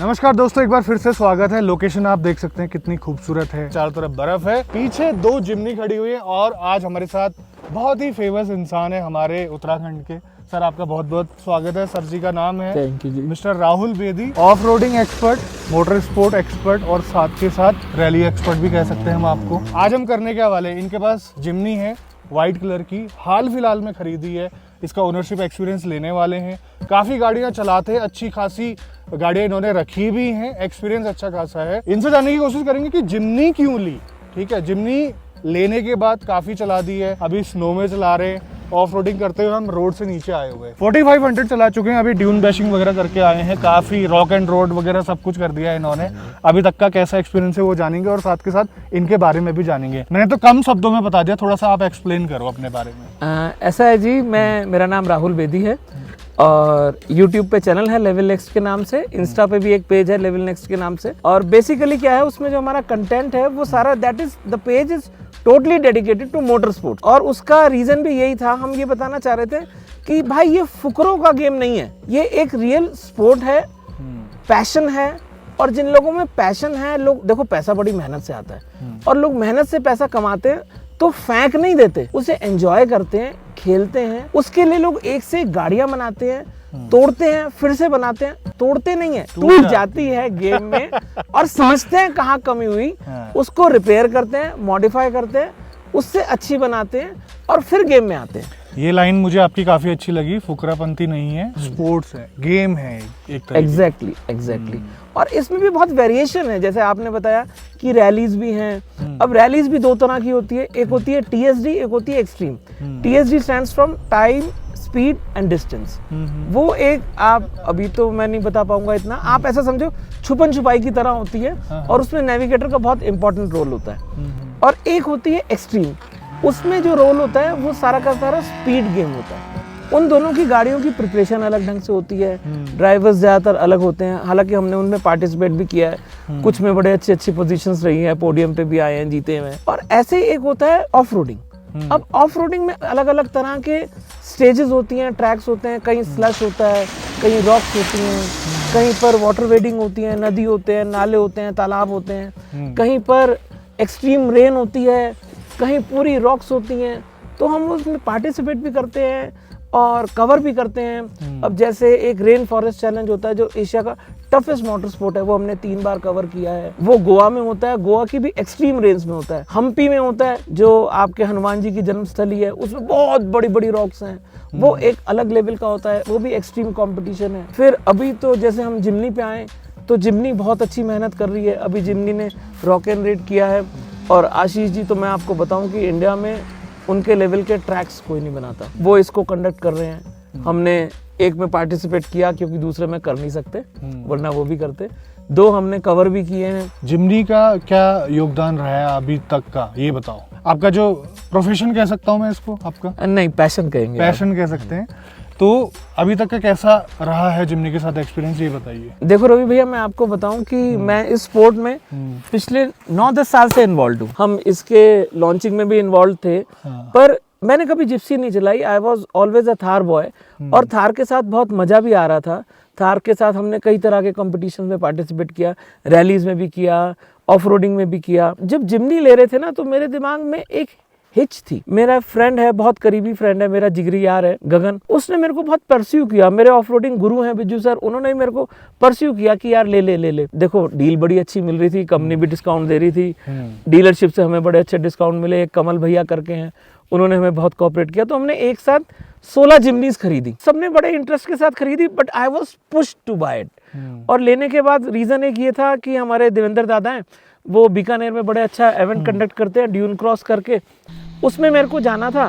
नमस्कार दोस्तों, एक बार फिर से स्वागत है। लोकेशन आप देख सकते हैं कितनी खूबसूरत है, चारों तरफ बर्फ है, पीछे दो जिम्नी खड़ी हुई है और आज हमारे साथ बहुत ही फेमस इंसान है हमारे उत्तराखंड के। सर आपका बहुत बहुत स्वागत है। सर जी का नाम है mister Rahul Bedi, off roading expert, motor sport expert और साथ के साथ रैली एक्सपर्ट भी कह सकते हैं हम आपको। आज हम करने क्या वाले, इनके पास जिम्नी है व्हाइट कलर की, हाल फिलहाल में खरीदी है, इसका ओनरशिप एक्सपीरियंस लेने वाले हैं। काफ़ी गाड़ियां चलाते हैं, अच्छी खासी गाड़ियां इन्होंने रखी भी हैं, एक्सपीरियंस अच्छा खासा है। इनसे जानने की कोशिश करेंगे कि जिम्नी क्यों ली। ठीक है, जिम्नी लेने के बाद काफ़ी चला दी है, अभी स्नो में चला रहे हैं, ऑफ रोडिंग करते हुए हम रोड से नीचे आए हुए हैं। 4500 चला चुके हैं, अभी ड्यून बैशिंग वगैरह करके आए हैं, काफ़ी रॉक एंड रोड वगैरह सब कुछ कर दिया है इन्होंने। अभी तक का कैसा एक्सपीरियंस है वो जानेंगे और साथ के साथ इनके बारे में भी जानेंगे। मैंने तो कम शब्दों में बता दिया, थोड़ा सा आप एक्सप्लेन करो अपने बारे में। ऐसा है जी, मेरा नाम राहुल बेदी है और YouTube पे चैनल है लेवल नेक्स्ट के नाम से, इंस्टा पे भी एक पेज है लेवल नेक्स्ट के नाम से। और बेसिकली क्या है, उसमें जो हमारा कंटेंट है वो सारा the page is totally dedicated to motor sports. और उसका रीजन भी यही था, हम ये बताना चाह रहे थे कि भाई ये फुकरों का गेम नहीं है, ये एक रियल स्पोर्ट है, पैशन है। और जिन लोगों में पैशन है, लोग देखो पैसा बड़ी मेहनत से आता है और लोग मेहनत से पैसा कमाते हैं तो फेंक नहीं देते, उसे एंजॉय करते हैं, खेलते हैं। उसके लिए लोग एक से एक गाड़ियां बनाते हैं, तोड़ते हैं, फिर से बनाते हैं, तोड़ते नहीं है, टूट जाती है गेम में और समझते हैं कहाँ कमी हुई, उसको रिपेयर करते हैं, मॉडिफाई करते हैं, उससे अच्छी बनाते हैं और फिर गेम में आते हैं। ये लाइन मुझे आपकी काफी अच्छी लगी, फुकरापंती नहीं है, स्पोर्ट्स है, गेम है एक तरह की। एग्जैक्टली। और इसमें भी बहुत वेरिएशन है, जैसे आपने बताया कि रैलीज भी हैं। अब रैलीज भी दो तरह की होती है, एक होती है TSD, एक होती है extreme. TSD stands from time, speed and distance. वो एक, आप अभी तो मैं नहीं बता पाऊंगा इतना, आप ऐसा समझो छुपन छुपाई की तरह होती है और उसमें नेविगेटर का बहुत इंपॉर्टेंट रोल होता है। और एक होती है एक्सट्रीम, उसमें जो रोल होता है वो सारा का सारा स्पीड गेम होता है। उन दोनों की गाड़ियों की प्रिपरेशन अलग ढंग से होती है, ड्राइवर्स ज़्यादातर अलग होते हैं, हालांकि हमने उनमें पार्टिसिपेट भी किया है, कुछ में बड़े अच्छी पोजीशंस रही है, पोडियम पे भी आए हैं, जीते हुए। और ऐसे ही एक होता है ऑफ रोडिंग। अब ऑफ रोडिंग में अलग अलग तरह के स्टेजेस होती हैं, ट्रैक्स होते हैं, कहीं स्लश होता है, कहीं रॉक्स होती हैं, कहीं पर वाटर वेडिंग होती है, नदी होते हैं, नाले होते हैं, तालाब होते हैं, कहीं पर एक्सट्रीम रेन होती है, कहीं पूरी रॉक्स होती हैं। तो हम उसमें पार्टिसिपेट भी करते हैं और कवर भी करते हैं। अब जैसे एक रेन फॉरेस्ट चैलेंज होता है जो एशिया का टफेस्ट मोटर स्पोर्ट है, वो हमने 3 बार कवर किया है। वो गोवा में होता है, गोवा की भी एक्सट्रीम रेंज में होता है। हम्पी में होता है जो आपके हनुमान जी की जन्मस्थली है, उसमें बहुत बड़ी बड़ी रॉक्स हैं, वो एक अलग लेवल का होता है, वो भी एक्सट्रीम कॉम्पिटिशन है। फिर अभी तो जैसे हम जिम्नी पे आए तो जिम्नी बहुत अच्छी मेहनत कर रही है, अभी जिम्नी ने रॉक एंड रेड किया है। और आशीष जी तो मैं आपको बताऊं कि इंडिया में उनके लेवल के ट्रैक्स कोई नहीं बनाता, वो इसको कंडक्ट कर रहे हैं। हमने एक में पार्टिसिपेट किया क्योंकि दूसरे में कर नहीं सकते, वरना वो भी करते। 2 हमने कवर भी किए हैं। जिम्नी का क्या योगदान रहा है अभी तक का, ये बताओ। आपका जो प्रोफेशन कह सकता हूँ मैं इसको, आपका नहीं पैशन कहेंगे, पैशन कह सकते हैं। तो अभी तक का कैसा रहा है जिम्नी के साथ एक्सपीरियंस, ये बताइए। देखो रवि भैया, मैं आपको बताऊं कि मैं इस स्पोर्ट में पिछले 9-10 साल से इन्वॉल्व हूँ। हम इसके लॉन्चिंग में भी इन्वॉल्व थे, पर मैंने कभी जिप्सी नहीं चलाई। I was always a Thar boy और थार के साथ बहुत मजा भी आ रहा था। थार के साथ हमने कई तरह के कॉम्पिटिशन में पार्टिसिपेट किया, रैलीज में भी किया, ऑफ रोडिंग में भी किया। जब जिम्नी ले रहे थे ना, तो मेरे दिमाग में एक हिच थी। मेरा फ्रेंड है, बहुत करीबी फ्रेंड है, मेरा जिगरी यार है गगन, उसने मेरे को बहुत परस्यू किया। मेरे ऑफ रोडिंग गुरु हैं बिज्जू सर, उन्होंने मेरे को परस्यू किया कि यार ले ले ले ले। देखो डील बड़ी अच्छी मिल रही थी, कंपनी भी डिस्काउंट दे रही थी, डीलरशिप से हमें बड़े अच्छे डिस्काउंट मिले। एक कमल भैया करके हैं, उन्होंने हमें बहुत कोऑपरेट किया। तो हमने एक साथ 16 जिम्नीज खरीदी, सबने बड़े इंटरेस्ट के साथ खरीदी, but I was pushed to buy it. और लेने के बाद रीजन एक ये था कि हमारे देवेंद्र दादा हैं, वो बीकानेर में बड़े अच्छा इवेंट कंडक्ट करते हैं, ड्यून क्रॉस करके, उसमें मेरे को जाना था।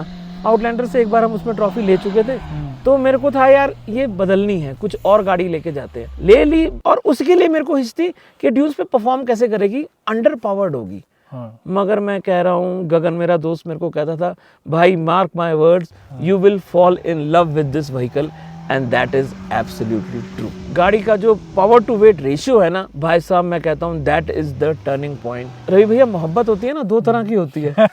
आउटलैंडर से एक बार हम उसमें ट्रॉफी ले चुके थे, तो मेरे को था यार ये बदलनी है, कुछ और गाड़ी लेके जाते हैं। ले ली और उसके लिए मेरे को हिच थी कि ड्यून्स पे परफॉर्म कैसे करेगी, अंडर पावर्ड होगी। मगर मैं कह रहा हूँ, गगन मेरा दोस्त मेरे को कहता था, भाई mark my words, you will fall in love with this vehicle and that is absolutely true. गाड़ी का जो पावर टू वेट रेशियो है ना भाई साहब, मैं कहता हूँ that is the turning point. Ravi भैया, मोहब्बत होती है ना, दो तरह की होती है।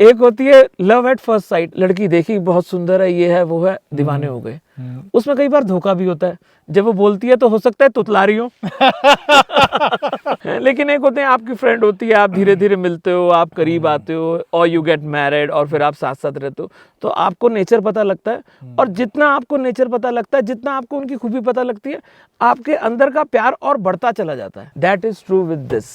एक होती है लव एट फर्स्ट साइट, लड़की देखी बहुत सुंदर है, ये है वो है, दीवाने हो गए। उसमें कई बार धोखा भी होता है, जब वो बोलती है तो हो सकता है तुतला रही हो। लेकिन एक होते हैं आपकी फ्रेंड होती है, आप धीरे धीरे मिलते हो, आप करीब आते हो, और यू गेट मैरिड, और फिर आप साथ साथ रहते हो, तो आपको नेचर पता लगता है। और जितना आपको नेचर पता लगता है, जितना आपको उनकी खूबी पता लगती है, आपके अंदर का प्यार और बढ़ता चला जाता है। That is true with this.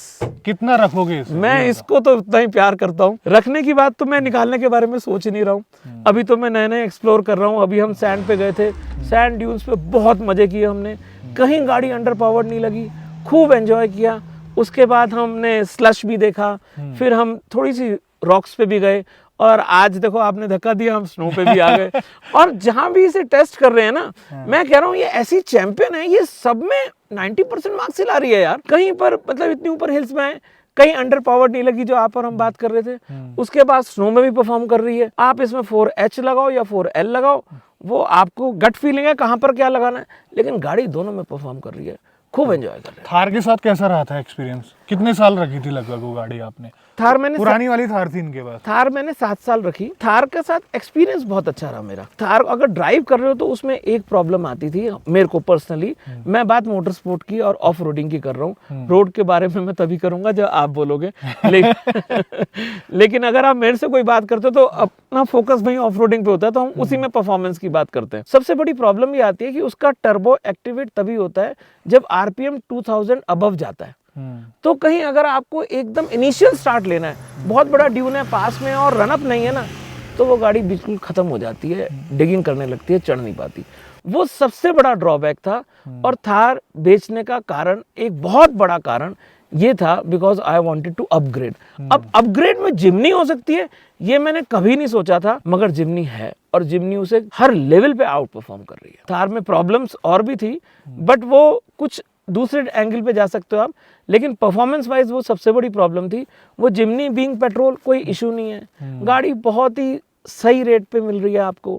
कितना रखोगे इसे? मैं इसको तो उतना ही प्यार करता हूँ। रखने की बात तो मैं निकालने के बारे में सोच ही नहीं रहा हूँ। अभी तो मैं नए नए एक्सप्लोर कर रहा हूँ। अभी हम सैंड पे गए थे, सैंड ड्यून्स पे बहुत मजे किए हमने, कहीं गाड़ी अंडर पावर्ड नहीं लगी, खूब एंजॉय किया। उसके बाद हमने स्लश भी देखा, फिर हम थोड़ी सी रॉक्स पे भी गए, और आज देखो आपने धक्का दिया, हम स्नो पे भी आ गए। और जहां भी इसे टेस्ट कर रहे हैं ना, मैं कह रहा हूँ ये ऐसी चैंपियन है, ये सब में 90% मार्क्स ला रही है यार। कहीं पर मतलब इतनी ऊपर हिल्स में है, कहीं अंडर पावर्ड नहीं लगी, जो आप और हम बात कर रहे थे। उसके बाद स्नो में भी परफॉर्म कर रही है। आप इसमें 4H लगाओ या 4L लगाओ, वो आपको गट फीलिंग है कहाँ पर क्या लगाना है, लेकिन गाड़ी दोनों में परफॉर्म कर रही है, खूब एंजॉय कर रही है। थार के साथ कैसा रहा था एक्सपीरियंस? कितने साल रखी थी लगभग वो गाड़ी आपने? थार मैंने पुरानी वाली थार थी इनके पास? थार मैंने 7 साल रखी। थार के साथ एक्सपीरियंस बहुत अच्छा रहा मेरा। थार अगर ड्राइव कर रहे हो तो उसमें एक प्रॉब्लम आती थी मेरे को पर्सनली, मैं बात मोटर स्पोर्ट की और ऑफ रोडिंग की कर रहा हूँ, रोड के बारे में मैं तभी करूंगा जब आप बोलोगे। लेकिन अगर आप मेरे से कोई बात करते हो तो अपना फोकस भाई ऑफ रोडिंग पे होता है, तो हम उसी में परफॉर्मेंस की बात करते हैं। सबसे बड़ी प्रॉब्लम ये आती है कि उसका टर्बो एक्टिवेट तभी होता है जब RPM 2000 अबव जाता है। तो कहीं अगर आपको एकदम इनिशियल स्टार्ट लेना है, बहुत बड़ा ड्यून है पास में और रनअप नहीं है ना, तो वो गाड़ी बिल्कुल खत्म हो जाती है, डिगिंग करने लगती है, चढ़ नहीं पाती। वो सबसे बड़ा ड्रॉबैक था। और थार बेचने का कारण, एक बहुत बड़ा कारण ये था, because I wanted to upgrade. अब अपग्रेड में जिम्नी हो सकती है, ये मैंने कभी नहीं सोचा था, मगर जिम्नी है, और जिम्नी उसे हर लेवल पे आउट परफॉर्म कर रही है। थार में प्रॉब्लम्स और भी थी, बट वो कुछ दूसरे एंगल पे जा सकते हो आप, लेकिन परफॉर्मेंस वाइज वो सबसे बड़ी प्रॉब्लम थी। वो जिम्नी बीइंग पेट्रोल कोई इशू नहीं है, गाड़ी बहुत ही सही रेट पे मिल रही है आपको,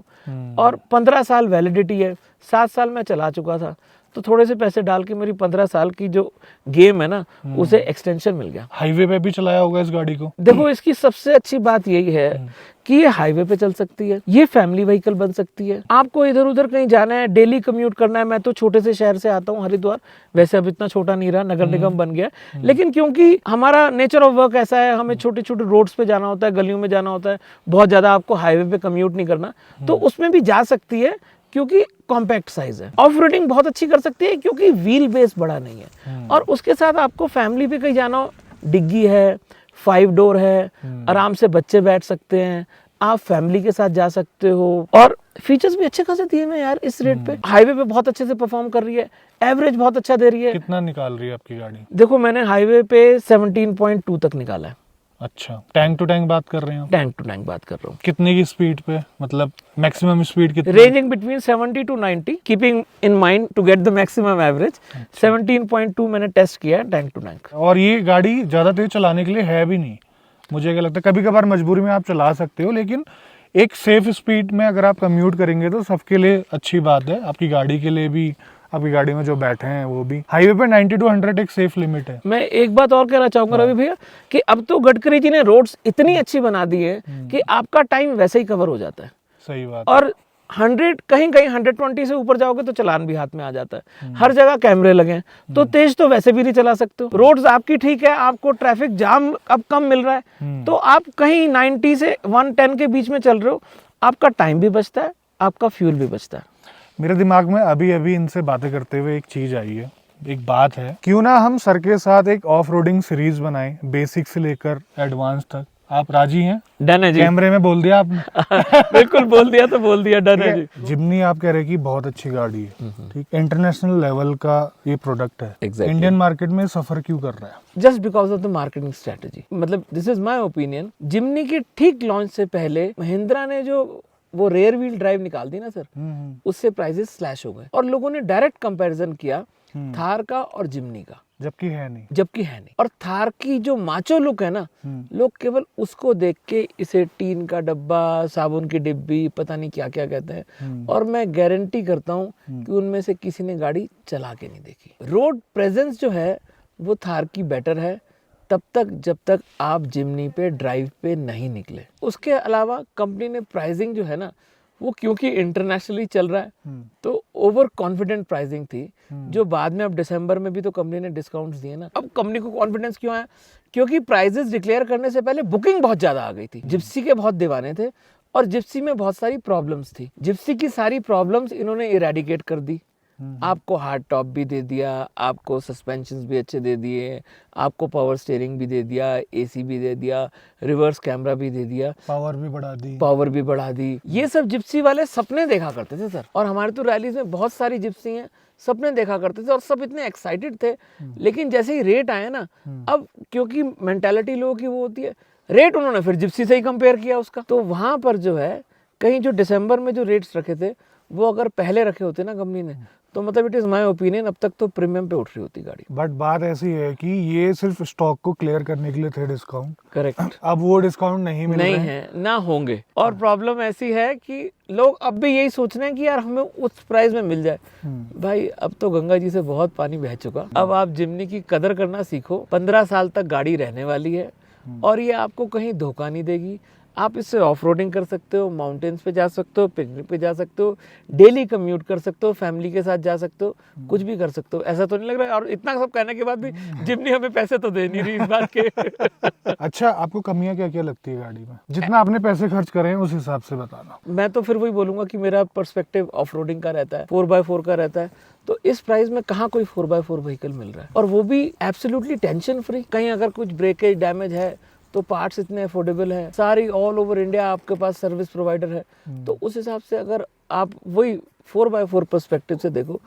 और 15 साल वैलिडिटी है। 7 साल मैं चला चुका था, तो थोड़े से पैसे डाल के मेरी 15 साल की जो गेम है ना, उसे एक्सटेंशन मिल गया। हाईवे पे भी चलाया होगा इस गाड़ी को? देखो, इसकी सबसे अच्छी बात यही है कि ये हाईवे पे चल सकती है, ये फैमिली व्हीकल बन सकती है। आपको इधर उधर कहीं जाना है, डेली कम्यूट करना है। मैं तो छोटे से शहर से आता हूँ, हरिद्वार, वैसे अब इतना छोटा नहीं रहा, नगर निगम बन गया, लेकिन क्योंकि हमारा नेचर ऑफ वर्क ऐसा है, हमें छोटे छोटे रोड्स पे जाना होता है, गलियों में जाना होता है, बहुत ज्यादा आपको हाईवे पे कम्यूट नहीं करना, तो उसमें भी जा सकती है, क्योंकि कॉम्पैक्ट साइज है। ऑफ रोडिंग बहुत अच्छी कर सकती है, क्योंकि व्हील बेस बड़ा नहीं है। और उसके साथ आपको फैमिली पे कहीं जाना हो, डिग्गी है, 5 डोर है, आराम से बच्चे बैठ सकते हैं, आप फैमिली के साथ जा सकते हो, और फीचर्स भी अच्छे खासे दिए हुए हैं यार इस रेट पे। हाईवे पे बहुत अच्छे से परफॉर्म कर रही है, एवरेज बहुत अच्छा दे रही है। कितना निकाल रही है आपकी गाड़ी? देखो, मैंने हाईवे पे 17.2 तक निकाला है। अच्छा, टैंक टू टैंक बात कर रहे हैं? टैंक टू टैंक बात कर रहा हूँ। कितने की स्पीड पे, मतलब मैक्सिमम स्पीड कितनी? Ranging between 70 to 90, keeping in mind to get the maximum average. 17.2 मैंने टेस्ट किया है टैंक टू टैंक। और ये गाड़ी ज्यादा तेज चलाने के लिए है भी नहीं, मुझे क्या लगता है। कभी कभार मजबूरी में आप चला सकते हो, लेकिन एक सेफ स्पीड में अगर आप कम्यूट करेंगे तो सबके लिए अच्छी बात है, आपकी गाड़ी के लिए भी, आपकी गाड़ी में जो बैठे हैं वो भी। हाईवे पे 90 to 100 एक सेफ लिमिट है। मैं एक बात और कहना चाहूंगा रवि भैया, कि अब तो गडकरी जी ने रोड्स इतनी अच्छी बना दी है कि आपका टाइम वैसे ही कवर हो जाता है। सही बात। और 100 कहीं कहीं 120 से ऊपर जाओगे तो चलान भी हाथ में आ जाता है। हर जगह कैमरे लगे हैं, तो तेज तो वैसे भी नहीं चला सकते हो। रोड्स आपकी ठीक है, आपको ट्रैफिक जाम अब कम मिल रहा है, तो आप कहीं 90 से 110 के बीच में चल रहे हो, आपका टाइम भी बचता है, आपका फ्यूल भी बचता है। मेरे दिमाग में अभी अभी इनसे बातें करते हुए एक चीज आई है, एक बात है, क्यों ना हम सर के साथ एक ऑफ रोडिंग सीरीज बनाएं, बेसिक से लेकर एडवांस तक। आप राजी हैं? डन है जी। कैमरे में बोल दिया आपने। बिल्कुल बोल दिया तो बोल दिया, डन है जी। जिम्नी आप कह रहे हैं कि बहुत अच्छी गाड़ी है, ठीक, इंटरनेशनल लेवल का ये प्रोडक्ट है, Exactly. इंडियन मार्केट में सफर क्यों कर रहा है? Just because of the marketing strategy. मतलब this is my opinion, Jimny के ठीक लॉन्च से पहले महिंद्रा ने जो वो रेयर व्हील ड्राइव निकाल दी ना सर, उससे प्राइसेस स्लैश हो गए, और लोगों ने डायरेक्ट कंपैरिजन किया थार का और जिम्नी का। जबकि है नहीं। जबकि है नहीं। और थार की जो माचो लुक है ना, लोग केवल उसको देख के इसे टीन का डब्बा, साबुन की डिब्बी, पता नहीं क्या क्या कहते हैं। और मैं गारंटी करता हूँ कि उनमें से किसी ने गाड़ी चला के नहीं देखी। रोड प्रेजेंस जो है वो थार की बेटर है तब तक जब तक आप जिमनी पे ड्राइव पे नहीं निकले। उसके अलावा कंपनी ने प्राइसिंग जो है ना, वो क्योंकि इंटरनेशनली चल रहा है तो ओवर कॉन्फिडेंट प्राइसिंग थी, जो बाद में अब दिसंबर में भी तो कंपनी ने डिस्काउंट्स दिए ना। अब कंपनी को कॉन्फिडेंस क्यों आया? क्योंकि प्राइजेस डिक्लेयर करने से पहले बुकिंग बहुत ज्यादा आ गई थी। जिप्सी के बहुत दीवाने थे और जिप्सी में बहुत सारी प्रॉब्लम्स थी। जिप्सी की सारी प्रॉब्लम्स इन्होंने इरेडिकेट कर दी। आपको हार्ड टॉप भी दे दिया, आपको सस्पेंशंस भी अच्छे दे दिए, आपको पावर स्टीयरिंग भी दे दिया, एसी भी दे दिया, रिवर्स कैमरा भी दे दिया, पावर भी बढ़ा दी। ये सब जिप्सी वाले सपने देखा करते थे सर। और हमारे तो रैलीज में बहुत सारी जिप्सी हैं, सपने देखा करते थे और सब इतने एक्साइटेड थे। लेकिन जैसे ही रेट आए ना, अब क्योंकि मेंटालिटी लोगों की वो होती है, रेट उन्होंने फिर जिप्सी से ही कंपेयर किया उसका। तो वहां पर जो है कहीं जो दिसंबर में जो रेट्स रखे थे वो अगर पहले रखे होते ना कंपनी ने, तो मतलब इट इज माय ओपिनियन अब तक तो प्रीमियम पे उठ रही होती गाड़ी। बट बात ऐसी है कि ये सिर्फ स्टॉक को क्लियर करने के लिए थे डिस्काउंट। करेक्ट। अब वो डिस्काउंट नहीं मिल रहे हैं। है ना, होंगे। और प्रॉब्लम ऐसी है कि लोग अब भी यही सोच रहे हैं कि यार हमें उस प्राइस में मिल जाए। भाई अब तो गंगा जी से बहुत पानी बह चुका। अब आप जिमनी की कदर करना सीखो। 15 साल तक गाड़ी रहने वाली है और ये आपको कहीं धोखा नहीं देगी। आप इससे ऑफ रोडिंग कर सकते हो, माउंटेन्स पे जा सकते हो, पिकनिक पे जा सकते हो, डेली कम्यूट कर सकते हो, फैमिली के साथ जा सकते हो, कुछ भी कर सकते हो। ऐसा तो नहीं लग रहा है? और इतना सब कहने के बाद भी जिमनी हमें पैसे तो दे नहीं रही इस बात के। अच्छा, आपको कमियां क्या क्या लगती है गाड़ी में? जितना आपने पैसे खर्च करे हैं उस हिसाब से बताना। मैं तो फिर वही बोलूंगा कि मेरा पर्सपेक्टिव ऑफ रोडिंग का रहता है, 4x4 का रहता है। तो इस प्राइस में कहाँ कोई 4x4 व्हीकल मिल रहा है, और वो भी एब्सोल्युटली टेंशन फ्री। कहीं अगर कुछ ब्रेकेज डैमेज है तो पार्ट्स इतने अफोर्डेबल है, सारी ऑल ओवर इंडिया आपके पास सर्विस प्रोवाइडर है। तो उस हिसाब से अगर आप वही 4x4 पर्सपेक्टिव से देखो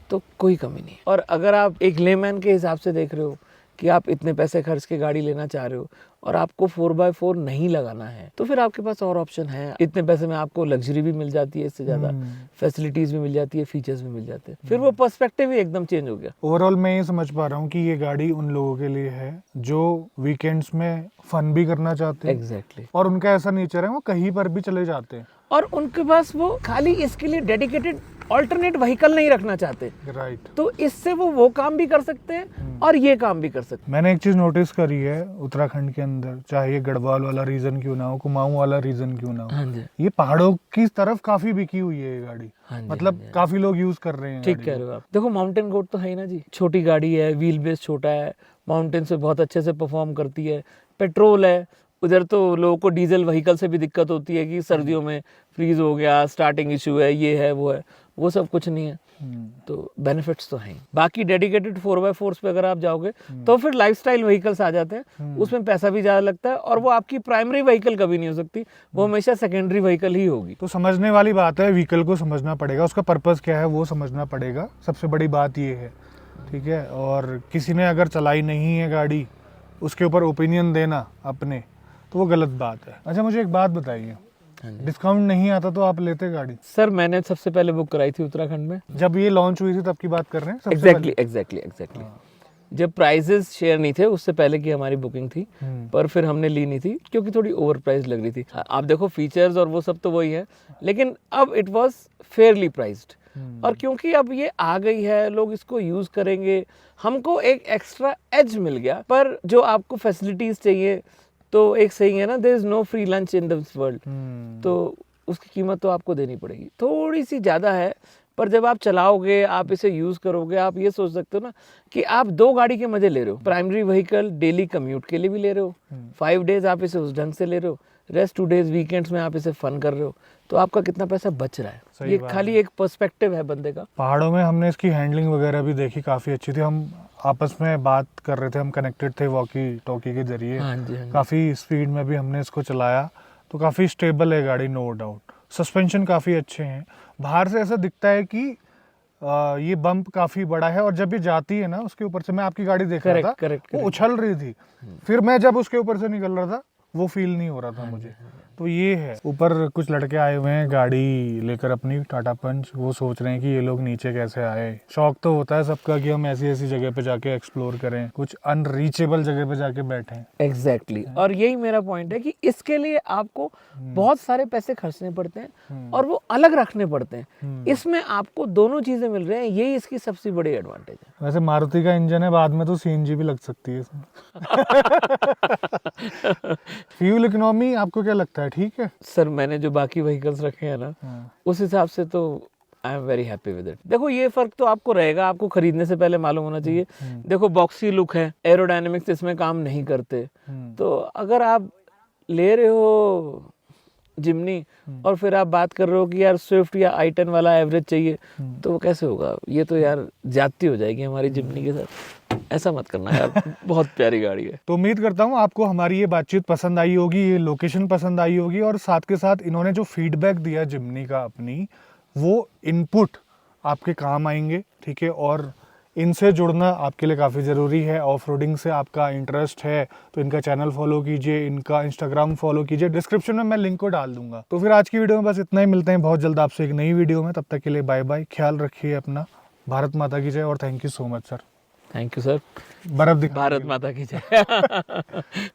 तो कोई कमी नहीं है। और अगर आप एक लेमैन के हिसाब से देख रहे हो कि आप इतने पैसे खर्च के गाड़ी लेना चाह रहे हो और आपको 4x4 नहीं लगाना है, तो फिर आपके पास और ऑप्शन है। इतने पैसे में आपको लग्जरी भी मिल जाती है, इससे ज्यादा फैसिलिटीज भी मिल जाती है, फीचर्स भी मिल जाते हैं। फिर वो पर्सपेक्टिव ही एकदम चेंज हो गया। ओवरऑल मैं ये समझ पा रहा हूँ कि ये गाड़ी उन लोगों के लिए है जो वीकेंड्स में फन भी करना चाहते हैं। एग्जैक्टली। और उनका ऐसा नेचर है, वो कहीं पर भी चले जाते हैं और उनके पास वो खाली इसके लिए डेडिकेटेड ऑल्टरनेट व्हीकल नहीं रखना चाहते। राइट। तो इससे वो काम भी कर सकते हैं और ये काम भी कर सकते हैं। मैंने एक चीज नोटिस करी है उत्तराखंड के अंदर, चाहे ये गढ़वाल वाला रीजन क्यों ना हो, कुमाऊं वाला रीजन क्यों ना हो, हाँ जी। ये पहाड़ों की तरफ काफी बिकी हुई है ये गाड़ी। हाँ जी, मतलब हाँ जी। काफी लोग यूज कर रहे हैं। ठीक कह रहे हो आप। देखो माउंटेन गोट तो है ही ना जी, छोटी गाड़ी है, व्हील बेस छोटा है, माउंटेन से बहुत अच्छे से परफॉर्म करती है, पेट्रोल है। उधर तो लोगों को डीजल व्हीकल से भी दिक्कत होती है कि सर्दियों में फ्रीज हो गया, स्टार्टिंग इशू है, ये है वो है, वो सब कुछ नहीं है। तो बेनिफिट्स तो हैं। बाकी डेडिकेटेड 4x4 पे अगर आप जाओगे तो फिर लाइफस्टाइल व्हीकल्स आ जाते हैं, उसमें पैसा भी ज्यादा लगता है और वो आपकी प्राइमरी व्हीकल कभी नहीं हो सकती, वो हमेशा सेकेंडरी व्हीकल ही होगी। तो समझने वाली बात है, व्हीकल को समझना पड़ेगा, उसका पर्पस क्या है वो समझना पड़ेगा, सबसे बड़ी बात ये है। ठीक है। और किसी ने अगर चलाई नहीं है गाड़ी, उसके ऊपर ओपिनियन देना अपने, तो वो गलत बात है। अच्छा, मुझे एक बात बताइए, डिस्काउंट नहीं आता तो आप लेते गाड़ी? सर मैंने सबसे पहले बुक कराई थी उत्तराखंड में, जब ये लॉन्च हुई थी तब की बात कर रहे हैं? सबसे एग्जैक्टली। जब प्राइजेस शेयर नहीं थे उससे पहले की हमारी बुकिंग थी, पर फिर हमने ली नहीं थी क्योंकि थोड़ी ओवर प्राइस लग रही थी। आप देखो फीचर्स और वो सब तो वही है, लेकिन अब इट वाज फेयरली प्राइस्ड। और क्योंकि अब ये आ गई है, लोग इसको यूज करेंगे, हमको एक एक्स्ट्रा एज मिल गया। पर जो आपको फैसिलिटीज चाहिए, तो एक सही है ना, there is no free lunch in this world, तो उसकी कीमत तो आपको देनी पड़ेगी। थोड़ी सी ज़्यादा है, पर जब आप चलाओगे, आप इसे यूज़ करोगे, आप ये सोच सकते हो ना कि आप दो गाड़ी के मजे ले रहे हो। प्राइमरी व्हीकल डेली कम्यूट के लिए भी ले रहे हो, 5 डेज आप इसे उस ढंग से ले रहे हो, रेस्ट 2 डेज वीकेंड्स में आप इसे फन कर रहे हो, तो आपका कितना पैसा बच रहा है। ये खाली एक पर्सपेक्टिव है बंदे का। पहाड़ों में हमने इसकी हैंडलिंग वगैरह भी देखी, काफ़ी अच्छी थी। हम आपस में बात कर रहे थे, हम कनेक्टेड थे वॉकी टॉकी के जरिए। हाँ जी, हाँ जी। काफ़ी स्पीड में भी हमने इसको चलाया, तो काफ़ी स्टेबल है गाड़ी, नो डाउट। सस्पेंशन काफ़ी अच्छे हैं। बाहर से ऐसा दिखता है कि ये बम्प काफ़ी बड़ा है, और जब ये जाती है ना उसके ऊपर से, मैं आपकी गाड़ी देख रहा था, वो उछल रही थी। फिर मैं जब उसके ऊपर से निकल रहा था, वो फील नहीं हो रहा था मुझे। तो ये है, ऊपर कुछ लड़के आए हुए हैं गाड़ी लेकर अपनी टाटा पंच, वो सोच रहे हैं कि ये लोग नीचे कैसे आए। शौक तो होता है सबका कि हम ऐसी ऐसी जगह पे जाके एक्सप्लोर करें, कुछ अनरीचेबल जगह पे जाके बैठें। एग्जैक्टली और यही मेरा पॉइंट है कि इसके लिए आपको बहुत सारे पैसे खर्चने पड़ते हैं और वो अलग रखने पड़ते हैं। इसमें आपको दोनों चीजें मिल रही हैं, यही इसकी सबसे बड़ी एडवांटेज है। वैसे मारुति का इंजन है, बाद में तो सीएनजी भी लग सकती है इसमें। फ्यूल इकोनॉमी आपको क्या लगता है, ठीक है? सर मैंने जो बाकी व्हीकल्स रखे हैं ना, उस हिसाब से तो I am very happy with it. देखो ये फर्क तो आपको रहेगा, आपको खरीदने से पहले मालूम होना चाहिए। देखो बॉक्सी लुक है, एरोडायनेमिक्स इसमें काम नहीं करते। तो अगर आप ले रहे हो जिम्नी और फिर आप बात कर रहे हो कि यार स्विफ्ट या i10 वाला एवरेज चाहिए, तो वो कैसे होगा? ये तो यार ज्यादती हो जाएगी हमारी जिम्नी के साथ। ऐसा मत करना यार, बहुत प्यारी गाड़ी है। तो उम्मीद करता हूँ आपको हमारी ये बातचीत पसंद आई होगी, ये लोकेशन पसंद आई होगी, और साथ के साथ इन्होंने जो फीडबैक दिया जिम्नी का अपनी, वो इनपुट आपके काम आएंगे, ठीक है? और इनसे जुड़ना आपके लिए काफ़ी ज़रूरी है। ऑफ रोडिंग से आपका इंटरेस्ट है तो इनका चैनल फॉलो कीजिए, इनका इंस्टाग्राम फॉलो कीजिए, डिस्क्रिप्शन में मैं लिंक को डाल दूंगा। तो फिर आज की वीडियो में बस इतना ही, मिलते हैं बहुत जल्द आपसे एक नई वीडियो में। तब तक के लिए बाय बाय, ख्याल रखिए अपना। भारत माता की जय और thank you so much sir. Thank you sir. बर्फ दिखा, भारत माता की जय।